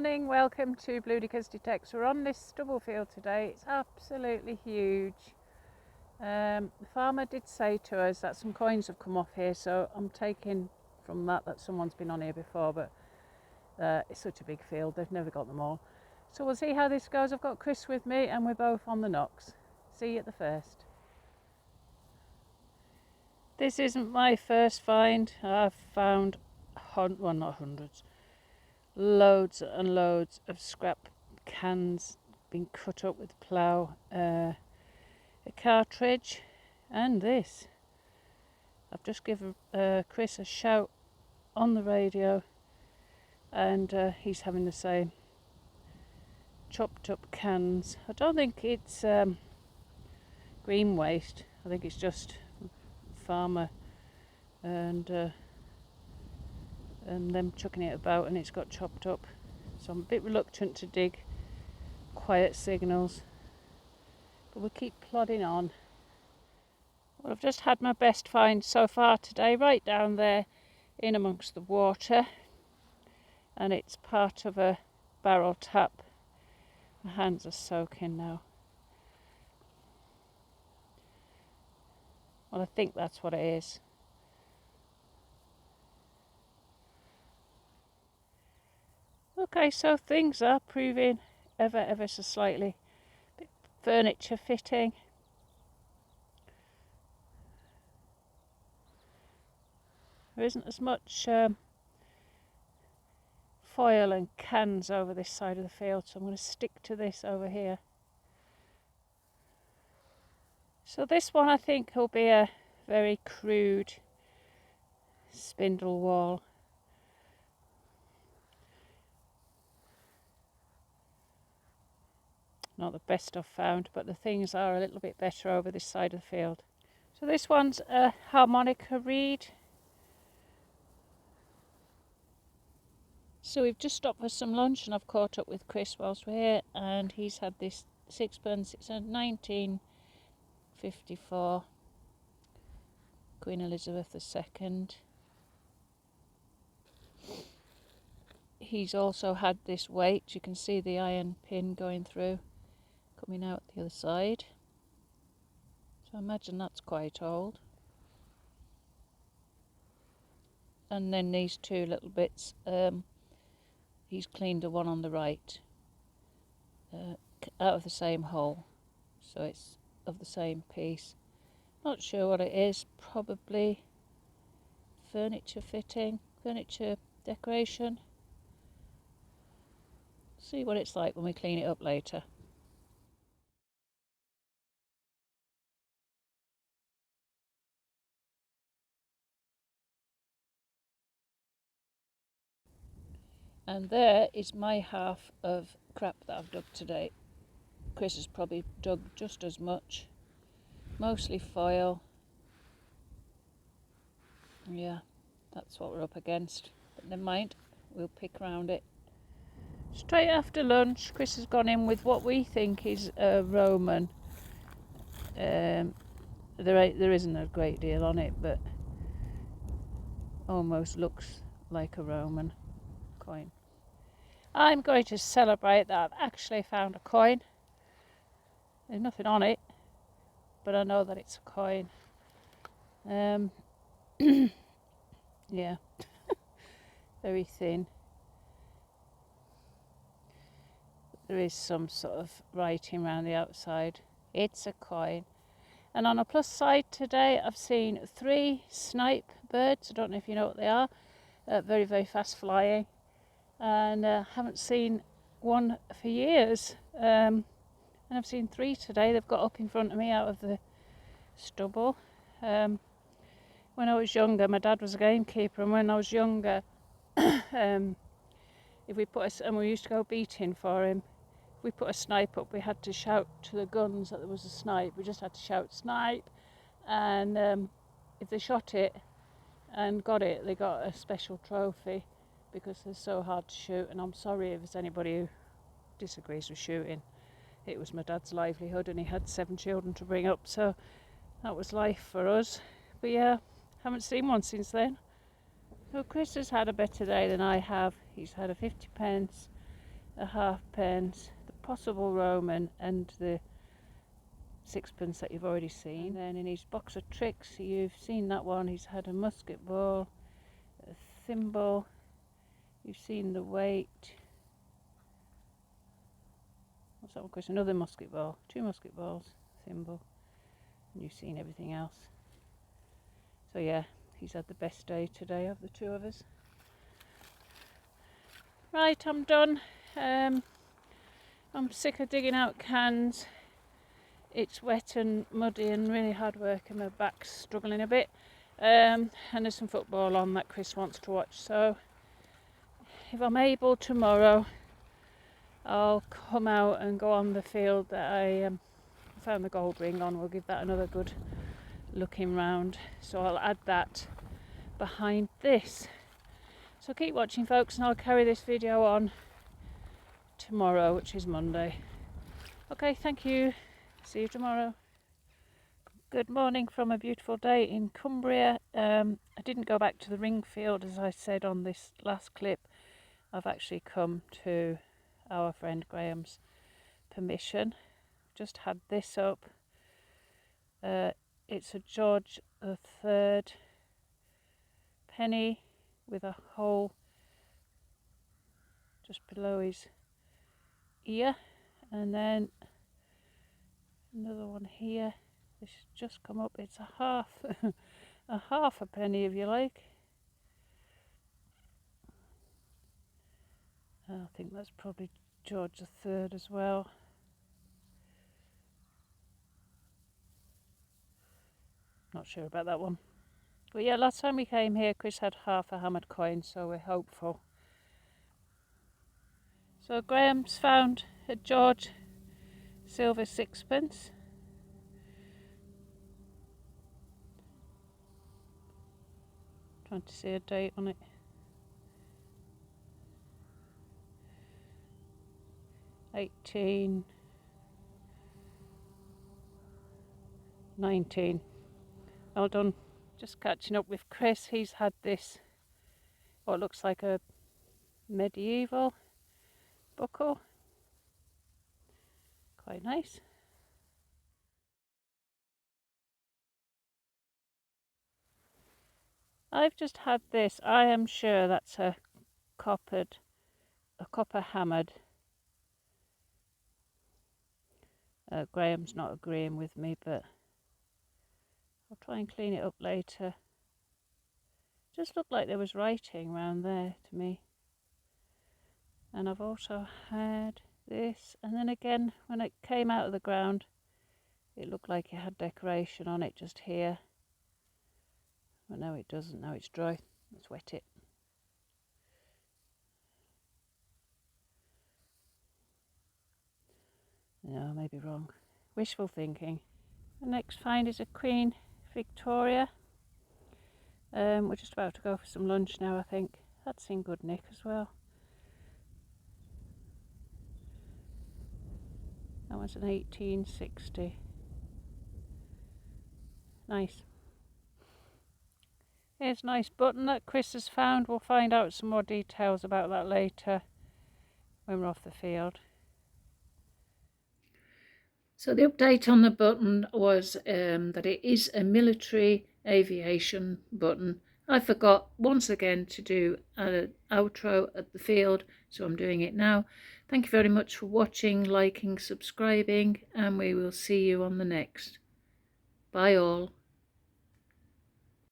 morning, welcome to Bludicas Detects. We're on this stubble field today. It's absolutely huge. The farmer did say to us that some coins have come off here, so I'm taking from that someone's been on here before, but it's such a big field, they've never got them all. So we'll see how this goes. I've got Chris with me and we're both on the knocks. See you at the first. This isn't my first find. I've found, well, not hundreds, loads and loads of scrap cans being cut up with plough, a cartridge, and this. I've just given Chris a shout on the radio, and he's having the same. Chopped up cans. I don't think it's green waste. I think it's just farmer and them chucking it about, and it's got chopped up. So I'm a bit reluctant to dig quiet signals, but we'll keep plodding on. Well, I've just had my best find so far today, right down there in amongst the water, and it's part of a barrel tap. My hands are soaking now. Well, I think that's what it is. Okay, so things are proving ever so slightly. Bit furniture fitting. There isn't as much foil and cans over this side of the field, so I'm going to stick to this over here. So this one I think will be a very crude spindle wall. Not the best I've found, but the things are a little bit better over this side of the field. So this one's a harmonica reed. So we've just stopped for some lunch and I've caught up with Chris whilst we're here, and he's had this sixpence. It's a 1954 Queen Elizabeth II. He's also had this weight. You can see the iron pin going through, coming out the other side. So I imagine that's quite old. And then these two little bits, he's cleaned the one on the right out of the same hole, so it's of the same piece. Not sure what it is, probably furniture fitting, furniture decoration. See what it's like when we clean it up later. And there is my half of crap that I've dug today. Chris has probably dug just as much. Mostly foil. Yeah, that's what we're up against. But never mind, we'll pick around it. Straight after lunch, Chris has gone in with what we think is a Roman. There isn't a great deal on it, but almost looks like a Roman coin. I'm going to celebrate that I've actually found a coin. There's nothing on it, but I know that it's a coin. Yeah, very thin. There is some sort of writing around the outside. It's a coin. And on a plus side today, I've seen 3 snipe birds. I don't know if you know what they are. Very fast flying. And haven't seen one for years. And I've seen 3 today. They've got up in front of me out of the stubble. When I was younger, my dad was a gamekeeper, and when I was younger, if we and we used to go beating for him, if we put a snipe up, we had to shout to the guns that there was a snipe. We just had to shout snipe, and if they shot it and got it, they got a special trophy because they're so hard to shoot. And I'm sorry if there's anybody who disagrees with shooting. It was my dad's livelihood, and he had 7 children to bring up, so that was life for us. But yeah, haven't seen one since then. So Chris has had a better day than I have. He's had a 50 pence. a halfpence, the possible Roman, and the sixpence that you've already seen. And then in his box of tricks, you've seen that one. He's had a musket ball, a thimble. You've seen the weight. What's that one, Chris? Another musket ball. 2 musket balls, thimble. And you've seen everything else. So yeah, he's had the best day today of the 2 of us. Right, I'm done. I'm sick of digging out cans. It's wet and muddy and really hard work and my back's struggling a bit. And there's some football on that Chris wants to watch. So if I'm able tomorrow, I'll come out and go on the field that I found the gold ring on. We'll give that another good looking round. So I'll add that behind this. So keep watching, folks, and I'll carry this video on tomorrow, which is Monday. Okay, thank you. See you tomorrow. Good morning from a beautiful day in Cumbria. I didn't go back to the ring field as I said on this last clip. I've actually come to our friend Graham's permission. Just had this up. It's a George III penny with a hole just below his ear, and then another one here. This has just come up. It's a half a penny if you like. I think that's probably George III as well. Not sure about that one. But yeah, last time we came here, Chris had half a hammered coin, so we're hopeful. So Graham's found a George silver sixpence. Trying to see a date on it. '19. Well done. Just catching up with Chris. He's had this, what looks like a medieval buckle. Quite nice. I've just had this. I am sure that's a copper hammered. Graham's not agreeing with me, but I'll try and clean it up later. Just looked like there was writing around there to me. And I've also had this, and then again when it came out of the ground it looked like it had decoration on it just here, but no it doesn't. Now it's dry. Let's wet it. No, I may be wrong. Wishful thinking. The next find is a Queen Victoria. We're just about to go for some lunch now, I think. That's in good nick as well. That was an 1860. Nice. Here's a nice button that Chris has found. We'll find out some more details about that later when we're off the field. So the update on the button was that it is a military aviation button. I forgot once again to do an outro at the field, so I'm doing it now. Thank you very much for watching, liking, subscribing, and we will see you on the next. Bye all.